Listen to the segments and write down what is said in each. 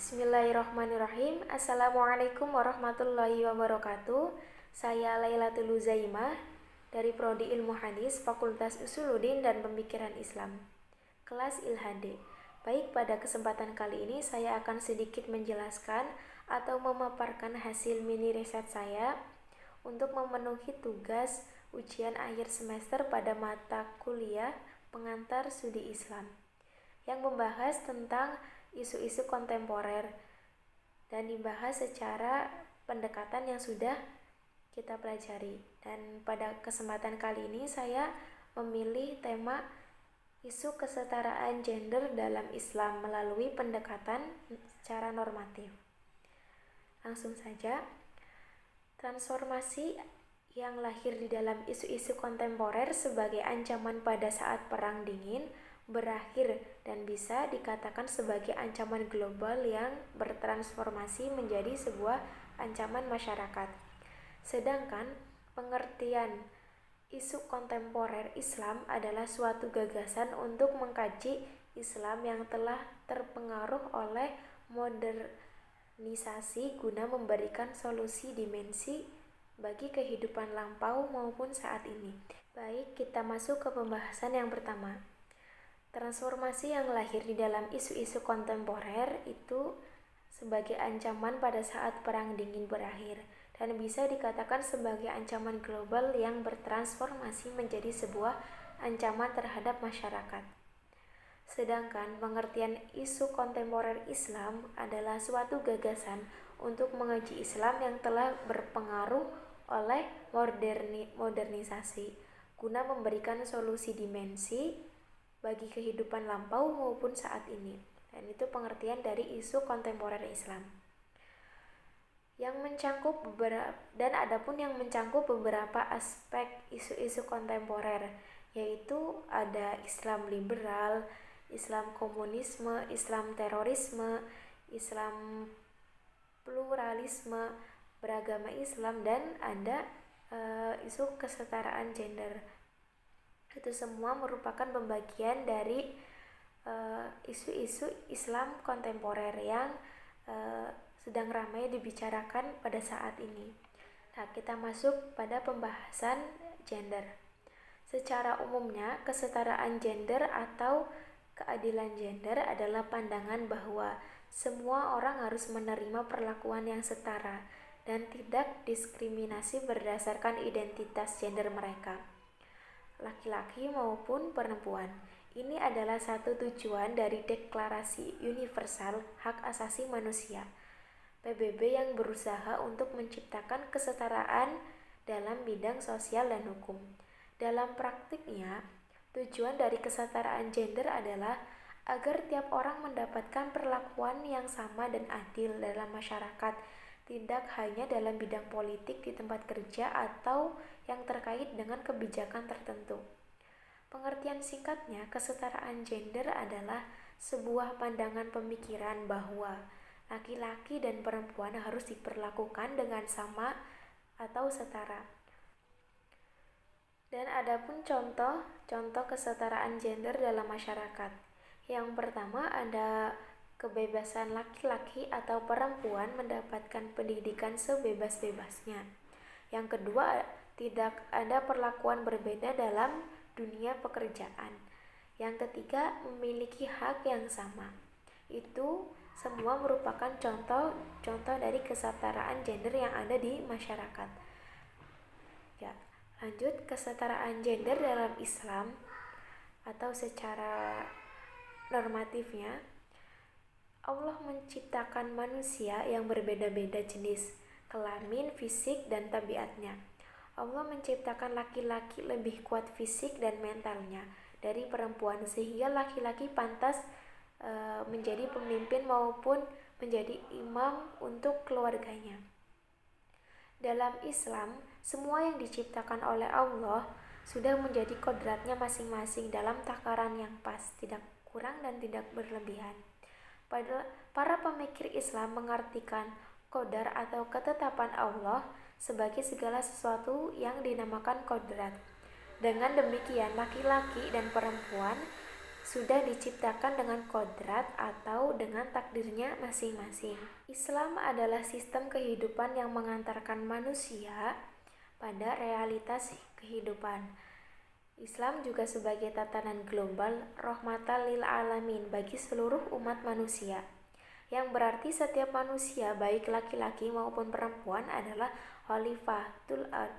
Bismillahirrahmanirrahim. Assalamualaikum warahmatullahi wabarakatuh. Saya Lailatul Uzaimah dari Prodi Ilmu Hadis Fakultas Usuluddin dan Pemikiran Islam, kelas Ilhad. Baik, pada kesempatan kali ini saya akan sedikit menjelaskan atau memaparkan hasil mini riset saya untuk memenuhi tugas ujian akhir semester pada mata kuliah pengantar studi Islam yang membahas tentang isu-isu kontemporer dan dibahas secara pendekatan yang sudah kita pelajari. Dan pada kesempatan kali ini saya memilih tema isu kesetaraan gender dalam Islam melalui pendekatan secara normatif. Langsung saja, transformasi yang lahir di dalam isu-isu kontemporer sebagai ancaman pada saat Perang Dingin berakhir dan bisa dikatakan sebagai ancaman global yang bertransformasi menjadi sebuah ancaman masyarakat. Sedangkan pengertian isu kontemporer Islam adalah suatu gagasan untuk mengkaji Islam yang telah terpengaruh oleh modernisasi guna memberikan solusi dimensi bagi kehidupan lampau maupun saat ini. Baik, kita masuk ke pembahasan yang pertama. Transformasi yang lahir di dalam isu-isu kontemporer itu sebagai ancaman pada saat Perang Dingin berakhir dan bisa dikatakan sebagai ancaman global yang bertransformasi menjadi sebuah ancaman terhadap masyarakat. Sedangkan pengertian isu kontemporer Islam adalah suatu gagasan untuk mengaji Islam yang telah berpengaruh oleh modernisasi guna memberikan solusi dimensi bagi kehidupan lampau maupun saat ini. Dan itu pengertian dari isu kontemporer Islam. Adapun yang mencangkup beberapa aspek isu-isu kontemporer, yaitu ada Islam liberal, Islam komunisme, Islam terorisme, Islam pluralisme, beragama Islam, dan ada isu kesetaraan gender. Itu semua merupakan pembagian dari isu-isu Islam kontemporer yang sedang ramai dibicarakan pada saat ini. Nah, kita masuk pada pembahasan gender. Secara umumnya, kesetaraan gender atau keadilan gender adalah pandangan bahwa semua orang harus menerima perlakuan yang setara dan tidak diskriminasi berdasarkan identitas gender mereka, laki-laki maupun perempuan. Ini adalah satu tujuan dari Deklarasi Universal Hak Asasi Manusia (PBB) yang berusaha untuk menciptakan kesetaraan dalam bidang sosial dan hukum. Dalam praktiknya, tujuan dari kesetaraan gender adalah agar tiap orang mendapatkan perlakuan yang sama dan adil dalam masyarakat, tidak hanya dalam bidang politik di tempat kerja atau yang terkait dengan kebijakan tertentu. Pengertian singkatnya, kesetaraan gender adalah sebuah pandangan pemikiran bahwa laki-laki dan perempuan harus diperlakukan dengan sama atau setara. Dan adapun contoh kesetaraan gender dalam masyarakat. Yang pertama ada kebebasan laki-laki atau perempuan mendapatkan pendidikan sebebas-bebasnya. Yang kedua, tidak ada perlakuan berbeda dalam dunia pekerjaan. Yang ketiga, memiliki hak yang sama. Itu semua merupakan contoh dari kesetaraan gender yang ada di masyarakat. Ya, lanjut, kesetaraan gender dalam Islam atau secara normatifnya, Allah menciptakan manusia yang berbeda-beda jenis, kelamin, fisik, dan tabiatnya. Allah menciptakan laki-laki lebih kuat fisik dan mentalnya dari perempuan, sehingga laki-laki pantas menjadi pemimpin maupun menjadi imam untuk keluarganya. Dalam Islam, semua yang diciptakan oleh Allah sudah menjadi kodratnya masing-masing dalam takaran yang pas, tidak kurang dan tidak berlebihan. Para pemikir Islam mengartikan qadar atau ketetapan Allah sebagai segala sesuatu yang dinamakan kodrat. Dengan demikian, laki-laki dan perempuan sudah diciptakan dengan kodrat atau dengan takdirnya masing-masing. Islam adalah sistem kehidupan yang mengantarkan manusia pada realitas kehidupan. Islam juga sebagai tatanan global rahmatan lil alamin bagi seluruh umat manusia, yang berarti setiap manusia baik laki-laki maupun perempuan adalah khalifatul ard,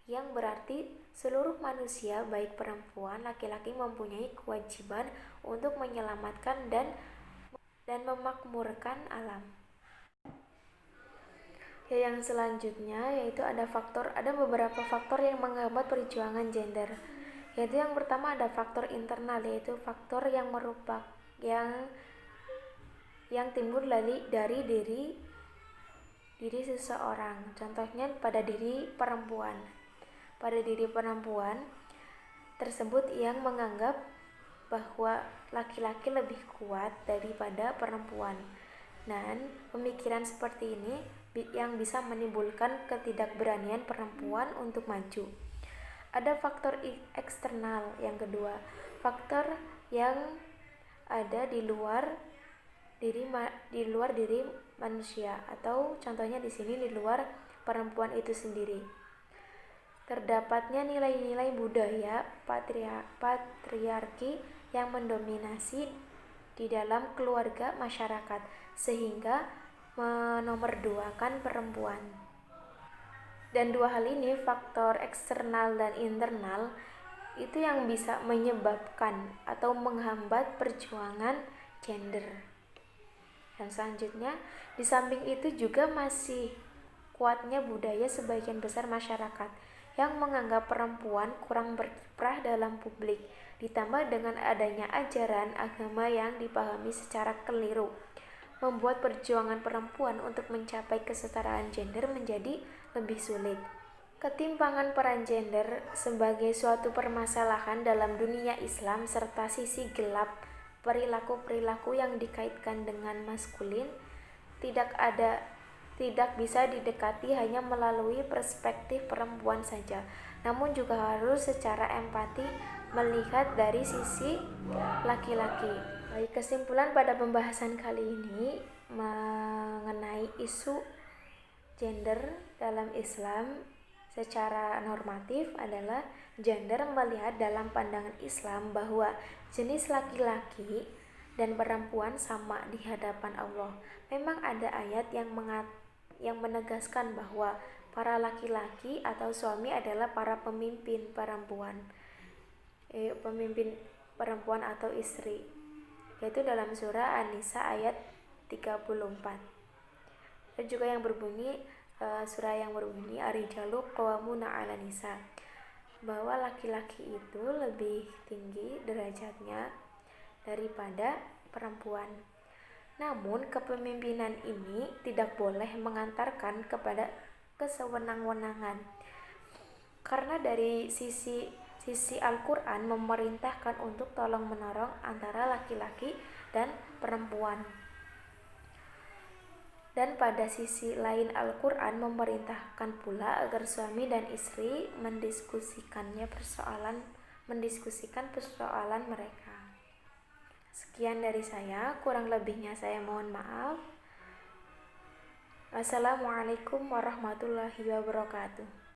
yang berarti seluruh manusia baik perempuan laki-laki mempunyai kewajiban untuk menyelamatkan dan memakmurkan alam. Yang selanjutnya yaitu ada beberapa faktor yang menghambat perjuangan gender. Yaitu yang pertama ada faktor internal, yaitu faktor yang timbul dari diri seseorang. Contohnya pada diri perempuan. Pada diri perempuan tersebut yang menganggap bahwa laki-laki lebih kuat daripada perempuan. Dan pemikiran seperti ini yang bisa menimbulkan ketidakberanian perempuan untuk maju. Ada faktor eksternal yang kedua, faktor yang ada di luar diri manusia, atau contohnya di sini di luar perempuan itu sendiri. Terdapatnya nilai-nilai budaya patriarki yang mendominasi di dalam keluarga masyarakat sehingga menomorduakan perempuan. Dan dua hal ini, faktor eksternal dan internal, itu yang bisa menyebabkan atau menghambat perjuangan gender. Dan selanjutnya, di samping itu juga masih kuatnya budaya sebagian besar masyarakat yang menganggap perempuan kurang berkiprah dalam publik, ditambah dengan adanya ajaran agama yang dipahami secara keliru, membuat perjuangan perempuan untuk mencapai kesetaraan gender menjadi lebih sulit. Ketimpangan peran gender sebagai suatu permasalahan dalam dunia Islam serta sisi gelap perilaku-perilaku yang dikaitkan dengan maskulin tidak bisa didekati hanya melalui perspektif perempuan saja, namun juga harus secara empati melihat dari sisi laki-laki. Baik, kesimpulan pada pembahasan kali ini mengenai isu gender dalam Islam secara normatif adalah gender melihat dalam pandangan Islam bahwa jenis laki-laki dan perempuan sama di hadapan Allah. Memang ada ayat yang menegaskan bahwa para laki-laki atau suami adalah para pemimpin perempuan atau istri, yaitu dalam surah An-Nisa ayat 34. Dan juga yang berbunyi surah yang berbunyi Ar-rijalu qawwamuna 'alan nisa, bahwa laki-laki itu lebih tinggi derajatnya daripada perempuan. Namun kepemimpinan ini tidak boleh mengantarkan kepada kesewenang-wenangan, karena dari sisi Al-Quran memerintahkan untuk tolong-menolong antara laki-laki dan perempuan. Dan pada sisi lain Al-Quran memerintahkan pula agar suami dan istri mendiskusikan persoalan mereka. Sekian dari saya, kurang lebihnya saya mohon maaf. Wassalamualaikum warahmatullahi wabarakatuh.